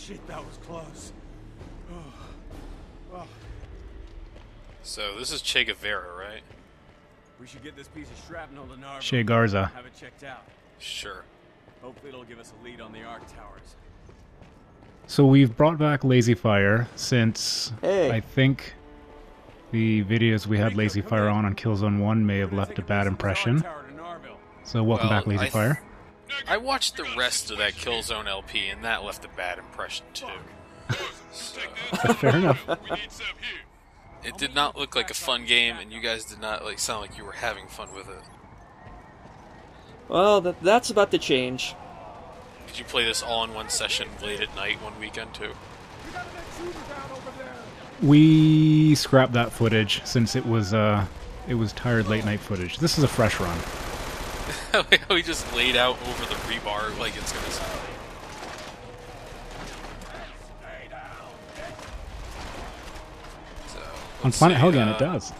Shit, that was close. Oh. So this is Che Guevara, right? We should get this piece of shrapnel to Narva. Che Garza. Have it checked out. Sure. Hopefully it'll give us a lead on the arc towers. So we've brought back Lazy Fire since I think the videos we had Lazy Fire on Killzone 1 may have left a bad impression. So welcome back, Lazy Fire. I watched the rest of that Killzone LP, and that left a bad impression too. So, fair enough. It did not look like a fun game, and you guys did not sound like you were having fun with it. Well, that's about to change. Did you play this all in one session late at night one weekend too? We scrapped that footage since it was tired late night footage. This is a fresh run. We just laid out over the rebar like it's gonna sound. On Planet Helgen, it does.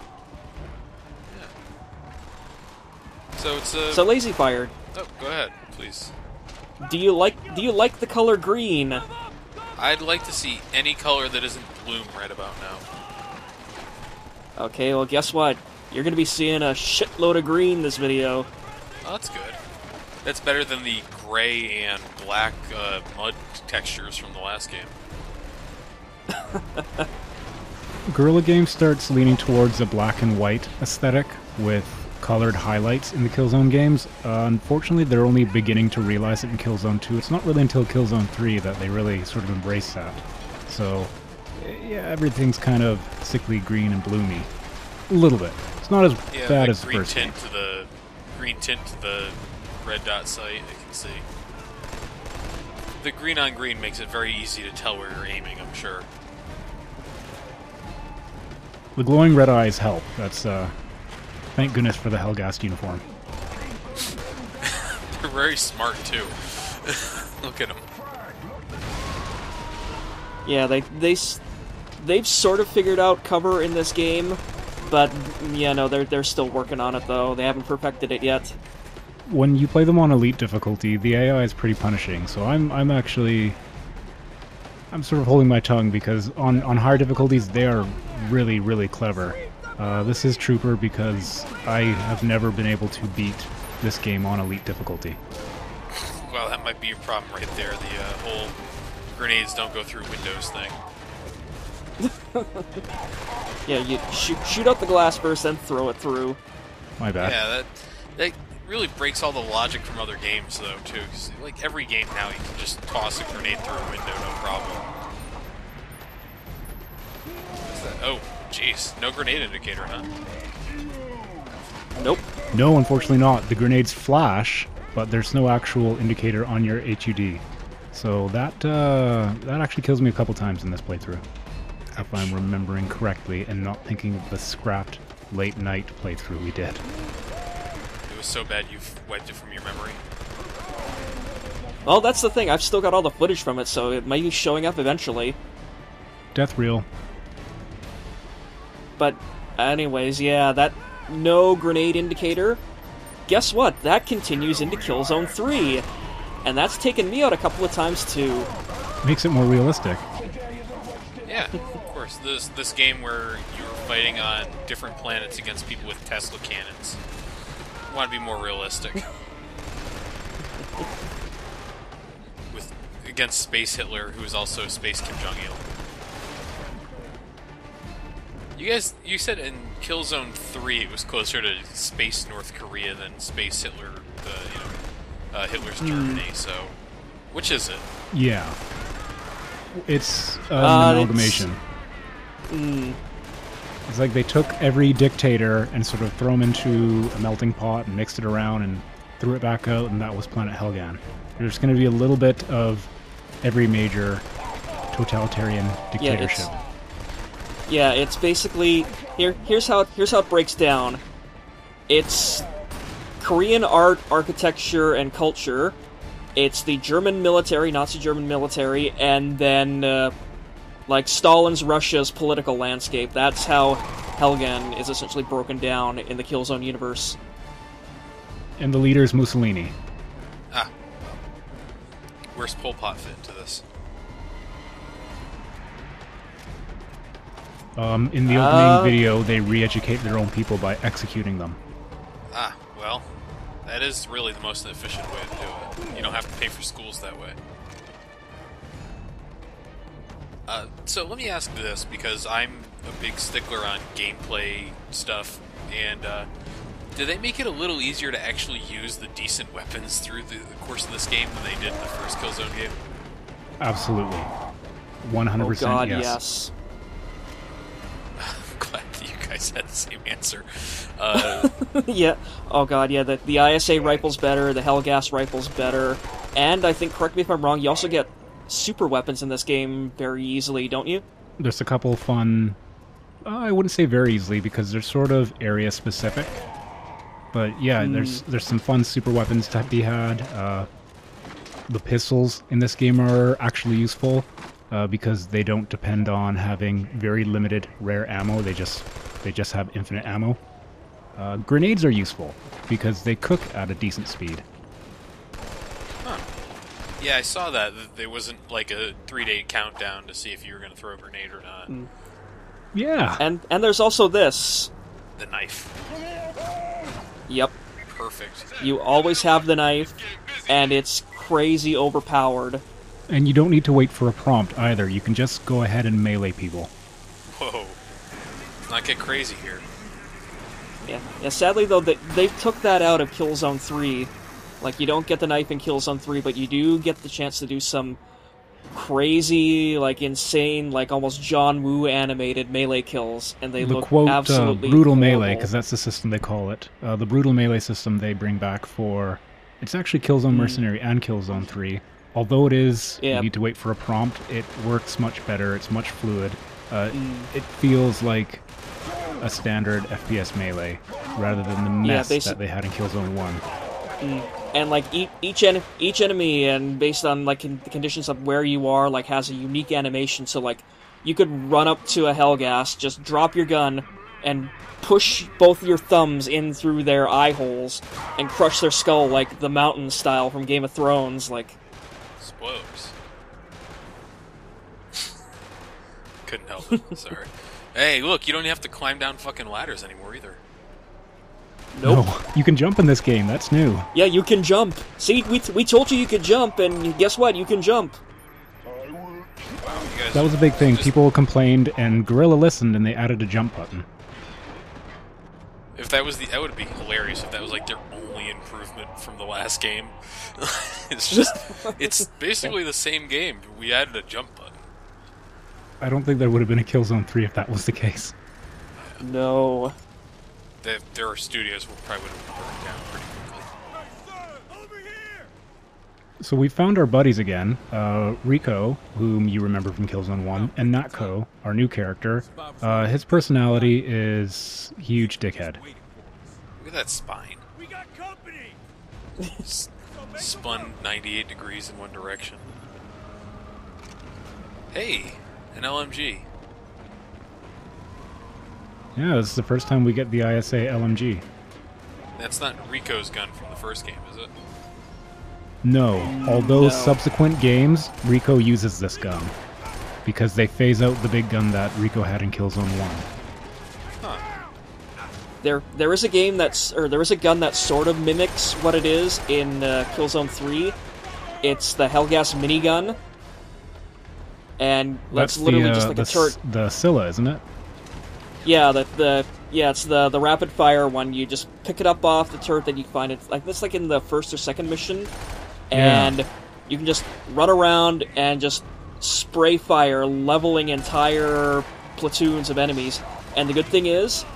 Yeah. So it's a. So Lazy Fire. Oh, go ahead, please. Do you like the color green? I'd like to see any color that isn't bloom right about now. Okay, well, guess what? You're gonna be seeing a shitload of green this video. Oh, that's good. That's better than the gray and black mud textures from the last game. Guerrilla Games starts leaning towards a black and white aesthetic with colored highlights in the Killzone games. Unfortunately, they're only beginning to realize it in Killzone 2. It's not really until Killzone 3 that they really sort of embrace that. So, yeah, everything's kind of sickly green and bloomy. A little bit. It's not as bad as the first game. Green tint to the red dot sight, I can see. The green on green makes it very easy to tell where you're aiming, I'm sure. The glowing red eyes help. That's, thank goodness for the Helghast uniform. They're very smart, too. Look at them. Yeah, they've sort of figured out cover in this game, but yeah, no, they're still working on it though. They haven't perfected it yet. When you play them on elite difficulty, the AI is pretty punishing. So I'm sort of holding my tongue because on higher difficulties they are really, really clever. This is Trooper because I have never been able to beat this game on elite difficulty. Well, that might be your problem right there. The whole grenades don't go through windows thing. Yeah, you shoot out the glass first, then throw it through. My bad. Yeah, that really breaks all the logic from other games, though, too. 'Cause, like, every game now, you can just toss a grenade through a window, no problem. What's that? Oh, jeez. No grenade indicator, huh? Nope. No, unfortunately not. The grenades flash, but there's no actual indicator on your HUD. So that actually kills me a couple times in this playthrough. If I'm remembering correctly and not thinking of the scrapped late night playthrough we did. It was so bad you've wiped it from your memory. Well, that's the thing. I've still got all the footage from it, so it might be showing up eventually. Death reel. But anyways, yeah, that no grenade indicator. Guess what? That continues into Killzone 3. And that's taken me out a couple of times too. Makes it more realistic. Yeah, of course. This game where you were fighting on different planets against people with Tesla cannons. You want to be more realistic. Against Space Hitler, who is also Space Kim Jong-il. You said in Killzone 3 it was closer to Space North Korea than Space Hitler, Hitler's Germany, so which is it? Yeah. It's an amalgamation. It's like they took every dictator and sort of threw them into a melting pot and mixed it around and threw it back out, and that was Planet Helgen. There's going to be a little bit of every major totalitarian dictatorship. Yeah, it's basically here's how it breaks down. It's Korean art, architecture, and culture. It's the German military, Nazi German military, and then like Stalin's Russia's political landscape. That's how Helgen is essentially broken down in the Killzone universe. And the leader's Mussolini. Ah. Where's Pol Pot fit into this? In the opening video, they re-educate their own people by executing them. Ah, well, that is really the most efficient way to do it. You don't have to pay for schools that way. So let me ask this, because I'm a big stickler on gameplay stuff, and do they make it a little easier to actually use the decent weapons through the course of this game than they did in the first Killzone game? Absolutely. 100% Oh god, yes. I'm glad that you guys had the same answer. Yeah. Oh god, yeah. The ISA rifle's better. The Hellgas rifle's better. And I think, correct me if I'm wrong, you also get super weapons in this game very easily, don't you? There's a couple fun... I wouldn't say very easily, because they're sort of area-specific. But yeah, there's some fun super weapons to be had. The pistols in this game are actually useful, because they don't depend on having very limited rare ammo. They just have infinite ammo. Grenades are useful, because they cook at a decent speed. Huh. Yeah, I saw that. There wasn't like a 3-day countdown to see if you were going to throw a grenade or not. Yeah. And there's also this. The knife. Yep. Perfect. You always have the knife, and it's crazy overpowered. And you don't need to wait for a prompt either. You can just go ahead and melee people. Whoa. Let's not get crazy here. Yeah. Sadly, though, they took that out of Killzone 3. Like, you don't get the knife in Killzone 3, but you do get the chance to do some crazy, like, insane, like, almost John Woo animated melee kills, and they look quote, absolutely brutal horrible. melee, because that's the system they call it. The brutal melee system they bring back for... It's actually Killzone Mercenary and Killzone 3. Although it is, you need to wait for a prompt, it works much better, it's much fluid. It feels like a standard FPS melee, rather than the mess that they had in Killzone 1. And like each enemy, and based on like the conditions of where you are, like has a unique animation. So like you could run up to a Hellgas, just drop your gun, and push both your thumbs in through their eye holes and crush their skull like the Mountain style from Game of Thrones. Like, spoilers. Couldn't help it. Sorry. Hey, look, you don't have to climb down fucking ladders anymore either. nope. No, you can jump in this game, that's new. Yeah, you can jump. See, we told you could jump, and guess what? You can jump. Wow, you guys That was a big thing. just- People complained, and Guerrilla listened, and they added a jump button. If that was that would be hilarious if that was like their only improvement from the last game. It's basically the same game. We added a jump button. I don't think there would have been a Killzone 3 if that was the case. No. There are studios will probably would have burned down pretty quickly. Over here! So we found our buddies again, Rico, whom you remember from Killzone 1, and Natko, our new character. His personality is huge dickhead. Look at that spine. We got company! Spun 98 degrees in one direction. Hey, an LMG. Yeah, this is the first time we get the ISA LMG. That's not Rico's gun from the first game, is it? No, although No. subsequent games, Rico uses this gun. Because they phase out the big gun that Rico had in Killzone 1. Huh. There is a game there is a gun that sort of mimics what it is in Killzone 3. It's the Hellgas minigun, and that's literally just like a turret. The Scylla, isn't it? Yeah, it's the rapid fire one. You just pick it up off the turret that you find. It's like this, like in the first or second mission, and you can just run around and just spray fire, leveling entire platoons of enemies. And the good thing is,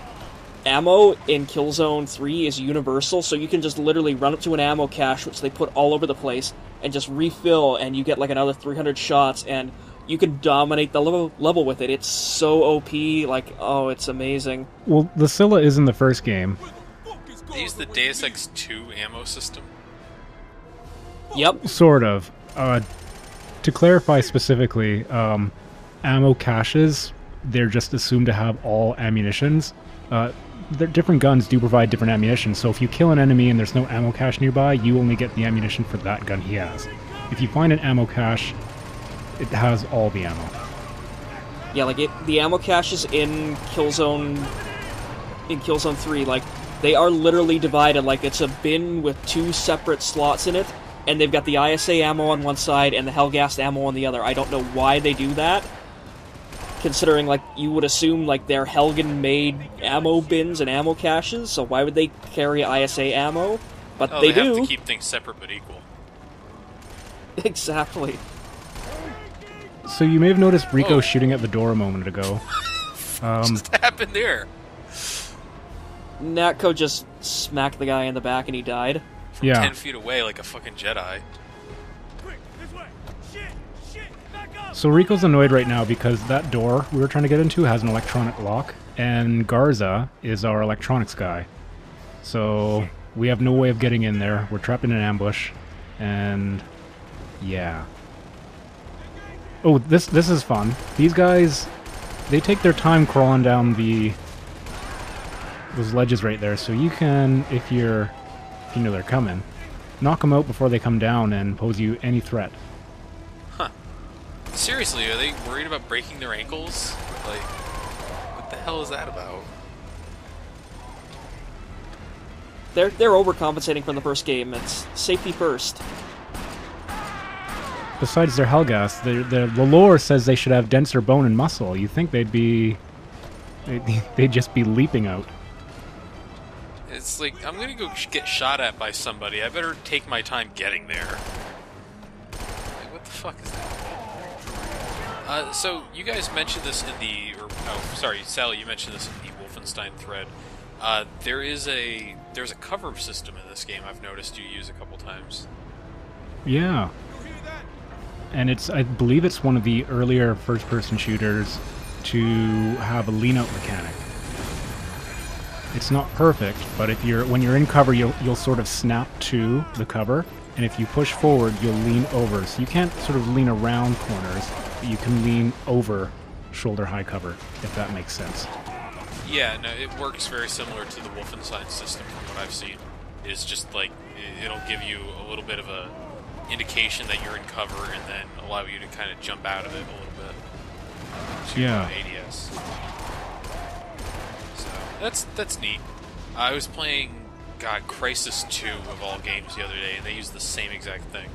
ammo in Killzone 3 is universal, so you can just literally run up to an ammo cache, which they put all over the place, and just refill, and you get like another 300 shots, and you can dominate the level with it. It's so OP, like, oh, it's amazing. Well, the Scylla is in the first game. They used the Deus Ex 2 ammo system. Yep. Sort of. To clarify specifically, ammo caches, they're just assumed to have all ammunitions. Different guns do provide different ammunition, so if you kill an enemy and there's no ammo cache nearby, you only get the ammunition for that gun he has. If you find an ammo cache, it has all the ammo. Yeah, like the ammo caches in Killzone 3, like they are literally divided. Like it's a bin with 2 separate slots in it, and they've got the ISA ammo on one side and the Hellgas ammo on the other. I don't know why they do that, considering like you would assume like they're Helgen-made ammo bins and ammo caches. So why would they carry ISA ammo? But Oh, they they do. have to keep things separate but equal. Exactly. So you may have noticed Rico Whoa. shooting at the door a moment ago. What happened there? Natko just smacked the guy in the back and he died. From Yeah. 10 feet away like a fucking Jedi. Quick, this way! Shit! Back up! So Rico's annoyed right now because that door we were trying to get into has an electronic lock, and Garza is our electronics guy. So we have no way of getting in there. We're trapped in an ambush, and yeah. Oh, this is fun. These guys, they take their time crawling down those ledges right there. So you can, if you know they're coming, knock them out before they come down and pose you any threat. Huh. Seriously, are they worried about breaking their ankles? Like, what the hell is that about? They're overcompensating from the first game. It's safety first. Besides their Hellgas, the lore says they should have denser bone and muscle. You think they'd just be leaping out. It's like, I'm gonna go get shot at by somebody. I better take my time getting there. Like, what the fuck is that? So, you guys mentioned this in the... sorry, Sally, you mentioned this in the Wolfenstein thread. There's a cover system in this game I've noticed you use a couple times. Yeah. And I believe it's one of the earlier first-person shooters to have a lean-out mechanic. It's not perfect, but when you're in cover, you'll sort of snap to the cover, and if you push forward, you'll lean over. So you can't sort of lean around corners, but you can lean over shoulder-high cover, if that makes sense. Yeah, no, it works very similar to the Wolfenstein system from what I've seen. It's just like, it'll give you a little bit of a indication that you're in cover and then allow you to kind of jump out of it a little bit to Yeah. ADS. So that's neat. I was playing Crysis 2 of all games the other day, and they used the same exact thing.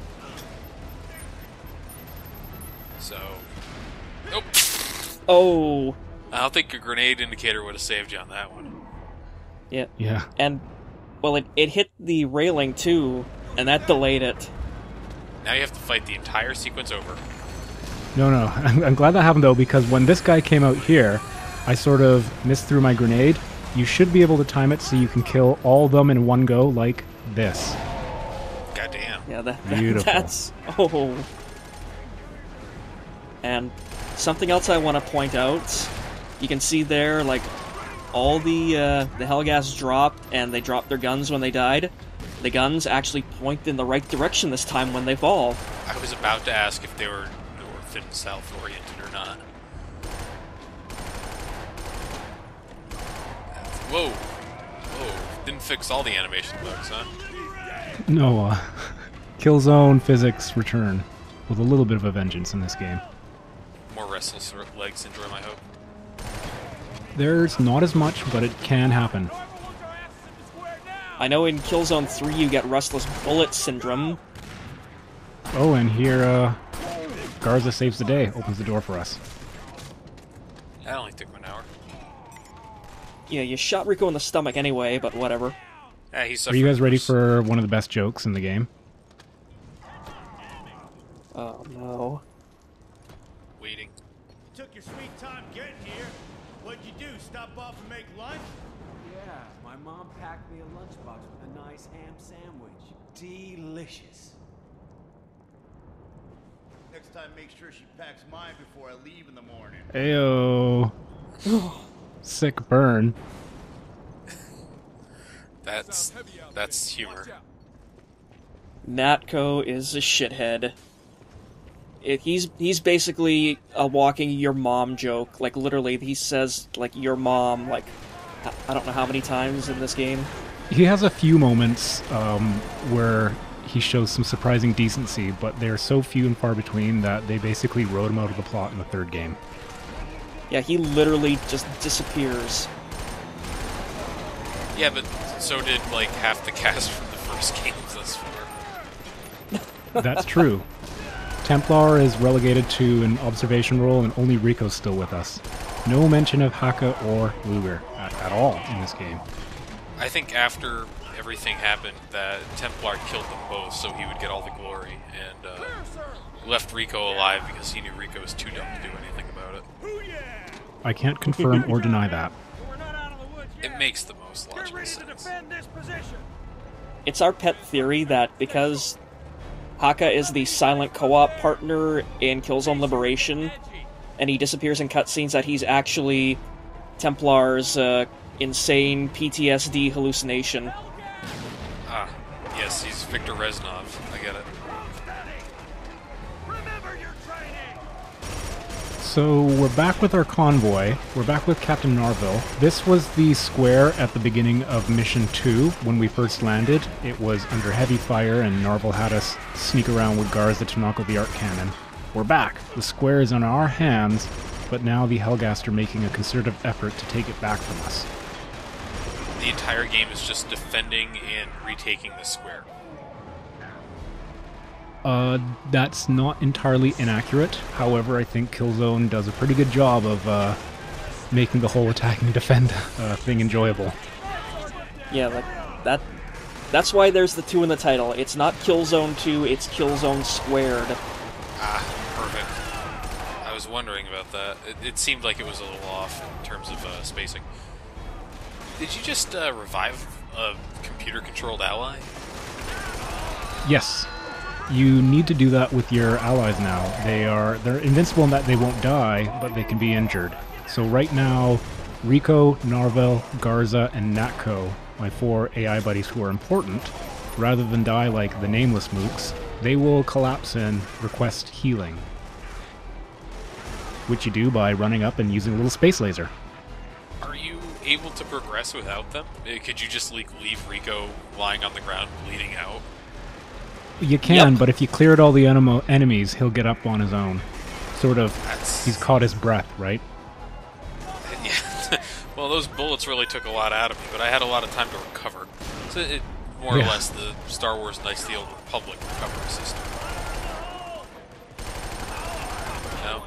So, nope. Oh. I don't think a grenade indicator would have saved you on that one. Yeah. Yeah. And, well, it hit the railing too, and that delayed it. Now you have to fight the entire sequence over. No. I'm glad that happened, though, because when this guy came out here, I sort of missed through my grenade. You should be able to time it so you can kill all of them in one go, like this. Goddamn. Yeah, Beautiful. that's... Oh. And something else I want to point out, you can see there, like, all the Hellgas dropped, and they dropped their guns when they died. The guns actually point in the right direction this time when they fall. I was about to ask if they were north and south oriented or not. Whoa. Didn't fix all the animation bugs, huh? No, Killzone physics return with a little bit of a vengeance in this game. More restless leg syndrome, I hope. There's not as much, but it can happen. I know in Killzone 3 you get restless bullet syndrome. Oh, and here, Garza saves the day, opens the door for us. That only took 1 hour. Yeah, you shot Rico in the stomach anyway, but whatever. Yeah, he's Are you guys ready suffering for one of the best jokes in the game? Oh no. waiting. Took your sweet time getting here. What'd you do, stop off and make lunch? Yeah, my mom packed me a lunchbox with a nice ham sandwich. Delicious. Next time, make sure she packs mine before I leave in the morning. Ayo. Sick burn. That's humor. Natko is a shithead. He's basically a walking your mom joke. Like, literally, he says, like, your mom, like, I don't know how many times in this game. He has a few moments where he shows some surprising decency, but they're so few and far between that they basically wrote him out of the plot in the third game. Yeah, he literally just disappears. Yeah, but so did, like, half the cast from the first games thus far. That's true. Templar is relegated to an observation role, and only Rico's still with us. No mention of Haka or Luger at all in this game. I think after everything happened, that Templar killed them both so he would get all the glory, and left Rico alive because he knew Rico was too dumb to do anything about it. I can't confirm or deny that. It makes the most logical sense. It's our pet theory that because Haka is the silent co-op partner in Killzone Liberation, and he disappears in cutscenes, that he's actually Templar's insane PTSD hallucination. Ah, yes, he's Victor Reznov. I get it. So we're back with our convoy. We're back with Captain Narville. This was the square at the beginning of Mission 2 when we first landed. It was under heavy fire and Narville had us sneak around with Garza to knock out the arc cannon. We're back. The square is in our hands, but now the Helghast are making a concerted effort to take it back from us. The entire game is just defending and retaking the square. That's not entirely inaccurate. However, I think Killzone does a pretty good job of making the whole attack and defend thing enjoyable. Yeah, like that's why there's the 2 in the title. It's not Killzone 2, it's Killzone Squared. Ah, perfect. I was wondering about that. It seemed like it was a little off in terms of spacing. Did you just revive a computer-controlled ally? Yes. You need to do that with your allies now. They're invincible in that they won't die, but they can be injured. So right now, Rico, Narville, Garza, and Natko, my 4 AI buddies who are important, rather than die like the nameless mooks, they will collapse and request healing. Which you do by running up and using a little space laser. Are you able to progress without them? Could you just leave Rico lying on the ground bleeding out? You can, Yep. but if you cleared all the enemies, he'll get up on his own. Sort of, That's... he's caught his breath, right? Yeah. Well, those bullets really took a lot out of me, but I had a lot of time to recover. So it more or Yeah. less the Star Wars Knights of the Old Republic recovery system. No?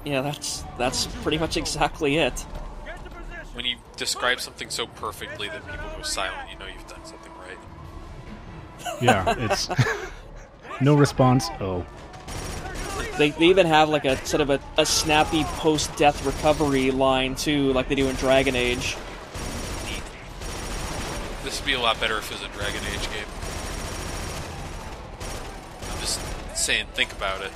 Yeah, that's pretty much exactly it. When you describe something so perfectly that people go silent, you know you've done something right. Yeah, it's... no response, oh. They even have like a sort of a snappy post-death recovery line too, like they do in Dragon Age. Neat. This would be a lot better if it was a Dragon Age game. I'm just saying, think about it.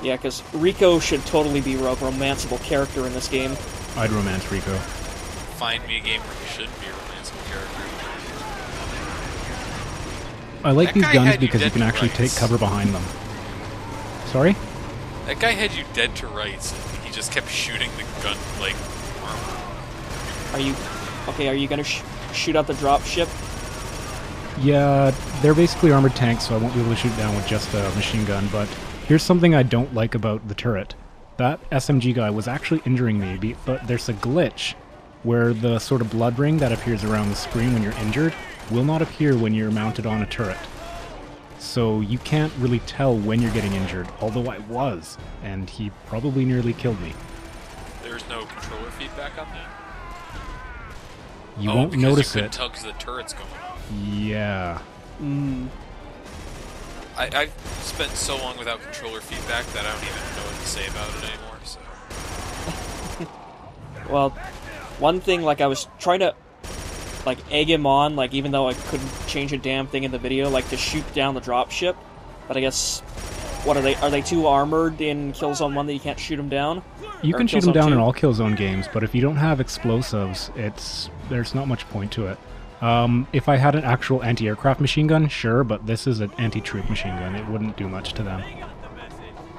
Yeah, because Rico should totally be a romanceable character in this game. I'd romance Rico. Find me a game where you shouldn't be a romanceable character. I like That these guy guns had you because you dead can to actually rights. take cover behind them. Sorry? That guy had you dead to rights, and he just kept shooting the gun, like, armor. Are you okay? Are you gonna shoot out the dropship? Yeah, they're basically armored tanks, so I won't be able to shoot down with just a machine gun, but here's something I don't like about the turret. That SMG guy was actually injuring me, but there's a glitch where the sort of blood ring that appears around the screen when you're injured will not appear when you're mounted on a turret. So you can't really tell when you're getting injured, although I was, and he probably nearly killed me. There's no controller feedback on that? You won't because notice you it. couldn't tell because the turret's going off. Yeah. I've spent so long without controller feedback that I don't even know what to say about it anymore, so... Well, one thing, like, I was trying to, like, egg him on, like, even though I couldn't change a damn thing in the video, like, to shoot down the dropship. But I guess, what are they too armored in Killzone 1 that you can't shoot them down? You Or can shoot them Killzone down 2? in all Killzone games, but if you don't have explosives, there's not much point to it. If I had an actual anti-aircraft machine gun, sure, but this is an anti-troop machine gun. It wouldn't do much to them.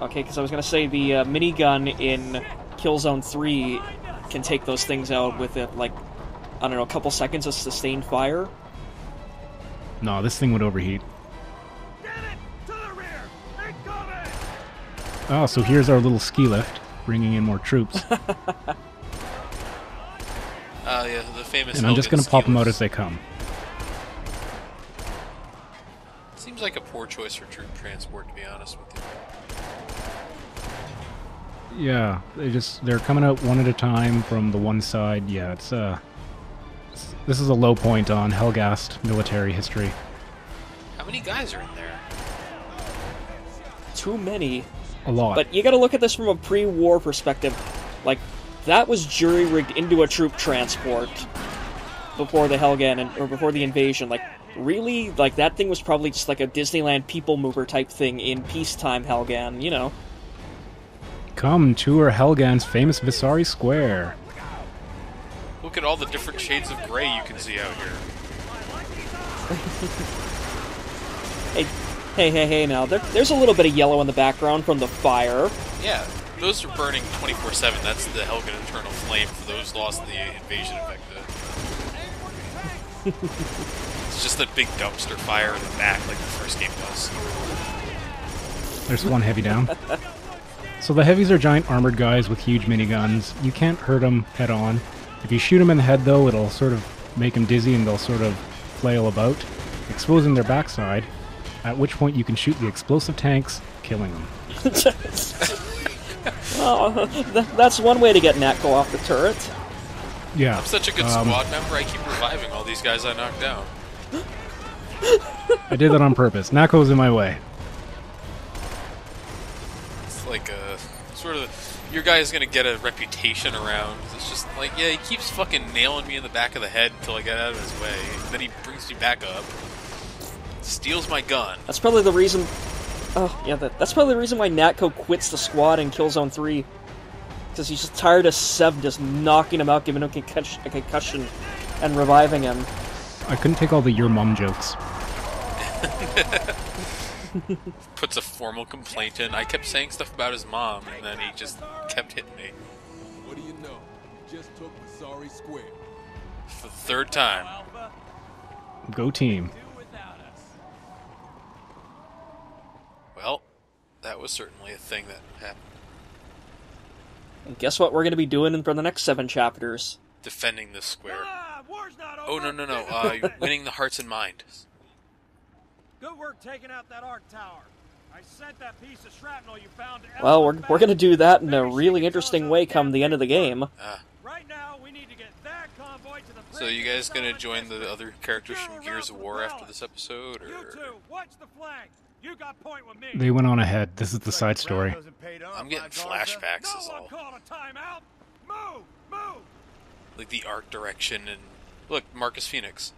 Okay, because I was going to say the minigun in Killzone 3 can take those things out with it, like, I don't know, a couple seconds of sustained fire. No, this thing would overheat. Oh, so here's our little ski lift. bringing in more troops. Yeah, the famous. And I'm just Helgen going to pop them out Steelers. as they come. Seems like a poor choice for troop transport, to be honest with you. Yeah, they're coming out one at a time from the one side. Yeah, this is a low point on Helgast military history. How many guys are in there? Too many. A lot. But you gotta look at this from a pre-war perspective. Like, that was jury-rigged into a troop transport before the Helgen, or before the invasion. Like, really? Like, that thing was probably just like a Disneyland people mover type thing in peacetime Helgen, you know? Come tour Helgan's famous Visari Square. Look at all the different shades of gray you can see out here. Hey, now, there's a little bit of yellow in the background from the fire. Yeah, those are burning 24/7. That's the Helgen Eternal Flame for those lost in the invasion effect. It's just a big dumpster fire in the back like the first game was. There's one heavy down. So the heavies are giant armored guys with huge miniguns. You can't hurt them head on. If you shoot them in the head, though, it'll sort of make them dizzy and they'll sort of flail about, exposing their backside, at which point you can shoot the explosive tanks, killing them. That's one way to get Natko off the turret. Yeah. I'm such a good squad member, I keep reviving all these guys I knocked down. I did that on purpose. Nako's in my way. It's like a sort of your guy is gonna get a reputation around. It's just like, yeah, he keeps fucking nailing me in the back of the head until I get out of his way. Then he brings me back up, steals my gun. That's probably the reason. Oh yeah, that's probably the reason why Natko quits the squad in Killzone 3. Because he's just tired of Sev just knocking him out, giving him a concussion, and reviving him. I couldn't take all the your mum jokes. Puts a formal complaint in. I kept saying stuff about his mom, and then he just kept hitting me. What do you know? Just took Visari Square. For the third time. Go team. Well, that was certainly a thing that happened. And guess what we're going to be doing for the next 7 chapters? Defending this square. War's not Oh, over. no. Winning the hearts and minds. Good work taking out that arc tower. I sent that piece of shrapnel you found to Well, we're Ellen's going to back. do that in a Maybe she really can interesting close way up come the end of the game. Right now, we need to get that convoy to the So bridge you guys and gonna stop join the this. other characters from Secure Gears of around War the after palace. this episode, You or two, watch the flank. You got point with me. They went on ahead. This is the side story. I'm getting flashbacks No is one all. called a timeout. Move. Like the art direction and look, Marcus Phoenix.